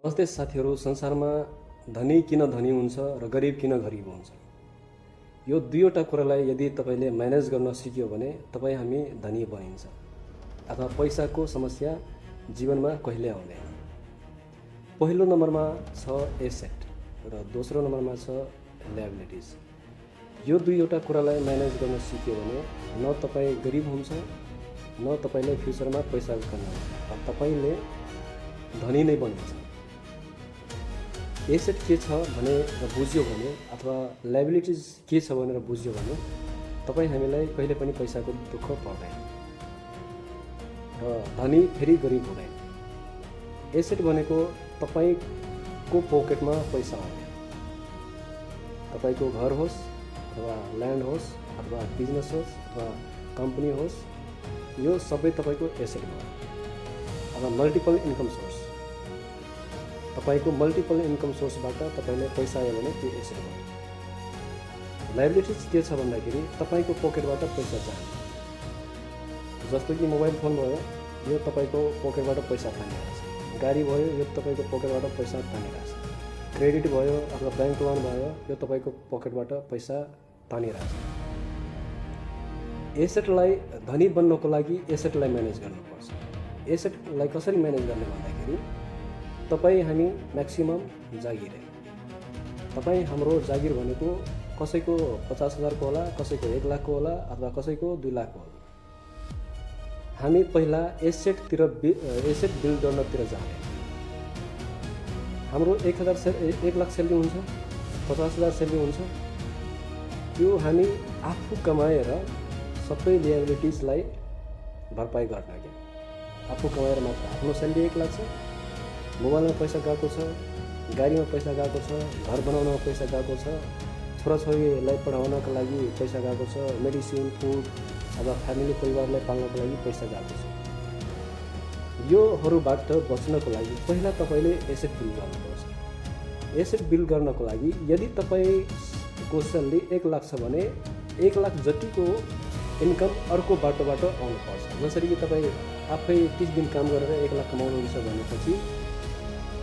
नमस्ते साथीहरू, संसारमा धनी किन धनी हुन्छ र गरिब किन गरिब हुन्छ, यो दुईवटा कुरालाई यदि तपाईले म्यानेज गर्न सिक्यो भने तपाईँ हामी धनी बनिन्छ अथवा पैसाको समस्या जीवनमा कहिले आउँदैन। पहिलो नम्बरमा छ एसेट र दोस्रो नम्बरमा छ लायबिलिटिज। यो दुईवटा कुरालाई म्यानेज गर्न सिक्यो भने न तपाईँ गरिब हुन्छ न तपाईले फ्युचरमा पैसा कमाउनुहुन्छ, तपाईले धनी नै बनिन्छ। एसेट के छ भनेर बुझ्यो भने अथवा लायबिलिटिज के छ भनेर बुझ्यो भने तपाईँ हामीलाई कहिले पनि पैसाको दुःख पर्दैन र धनी फेरि गरिब हुँदैन। एसेट भनेको तपाईको पकेटमा पैसा आउने, तपाईको घर होस् अथवा ल्यान्ड होस् अथवा बिजनेस होस् अथवा कम्पनी होस्, यो सबै तपाईको एसेट भयो अथवा मल्टिपल इन्कम सोर्स। तपाईको मल्टिपल इन्कम सोर्सबाट तपाईले पैसा आयो भने त्यो एसेट भयो। लायबिलिटिज के छ भन्दाखेरि तपाईको पकेटबाट पैसा जान्छ। जस्तो कि मोबाइल फोन भयो, यो तपाईको पकेटबाट पैसा तानिरहेछ। गाडी भयो, यो तपाईको पकेटबाट पैसा तानिरहेछ। क्रेडिट भयो अथवा बैंक लोन भयो, यो तपाईको पकेटबाट पैसा तानिरहेछ। एसेटलाई धनी बन्नको लागि एसेटलाई म्यानेज गर्नुपर्छ। एसेटलाई कसरी म्यानेज गर्ने भन्दाखेरि तपाईँ हामी म्याक्सिमम जागिर, तपाईँ हाम्रो जागिर भनेको कसैको 50,000 को होला, कसैको 1 लाख को होला अथवा कसैको 2 लाख को होला। हामी पहिला एसेट बिल्ड गर्नतिर जाने। हाम्रो 1 लाख सैलरी हुन्छ, 50,000 सैलरी हुन्छ, त्यो हामी आफू कमाएर सबै लायबिलिटिजलाई भरपाई गर्न के आफू कमाएर मात्र। आफ्नो सैलरी 1 लाख छ, मोबाइलमा पैसा गएको छ, गाडीमा पैसा गएको छ, घर बनाउनमा पैसा गएको छ, छोराछोरीलाई पढाउनका लागि पैसा गएको छ, मेडिसिन फुड अथवा फ्यामिली परिवारलाई पाल्नको लागि पैसा गएको छ। योहरूबाट बच्नको लागि पहिला तपाईले एसेट बिल्ड गर्नुपर्छ। एसेट बिल्ड गर्नको लागि यदि तपाईको सैलरी 1 लाख छ भने 1 लाख जतिको इन्कम अर्को बाटोबाट आउनुपर्छ। जसरी कि तपाईँ आफै 30 दिन काम गरेर 1 लाख कमाउनुहुन्छ भनेपछि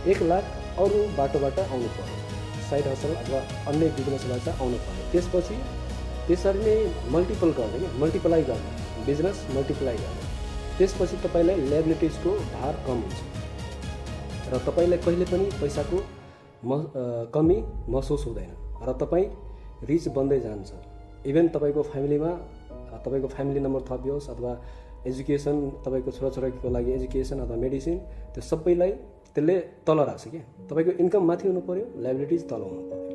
1 लाख अरू बाटोबाट आउनु पर्यो, साइड हसल अथवा अन्य बिजनेसबाट आउनु पर्यो। त्यसपछि त्यसरी नै मल्टिपल गर्ने, मल्टिप्लाई गर्ने, बिजनेस मल्टिप्लाई गर्ने। त्यसपछि तपाईलाई लायबिलिटिजको भार कम हुन्छ र तपाईलाई कहिले पनि पैसाको कमी महसुस हुँदैन र तपाईँ रिच बन्दै जान्छ। इभन तपाईको फ्यामिलीमा तपाईको फ्यामिली नम्बर थपियोस् अथवा एजुकेसन, तपाईको छोराछोरीको लागि एजुकेसन अथवा मेडिसिन, त्यो सबैलाई त्यसले तल राख्छ क्या। तपाईको इन्कम माथि हुनु पर्यो, लायबिलिटिज तल हुनु पर्यो,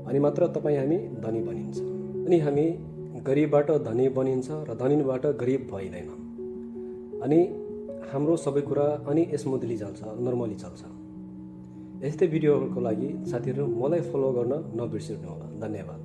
अनि मात्र तपाईँ हामी धनी बनिन्छ। अनि हामी गरिबबाट धनी बनिन्छ र धनीबाट गरिब भइदैन। अनि हाम्रो सबै कुरा अनि स्मुथली चल्छ, नर्मली चल्छ। यस्तै भिडियोहरूको लागि साथीहरू मलाई फलो गर्न नबिर्सिनु होला। धन्यवाद।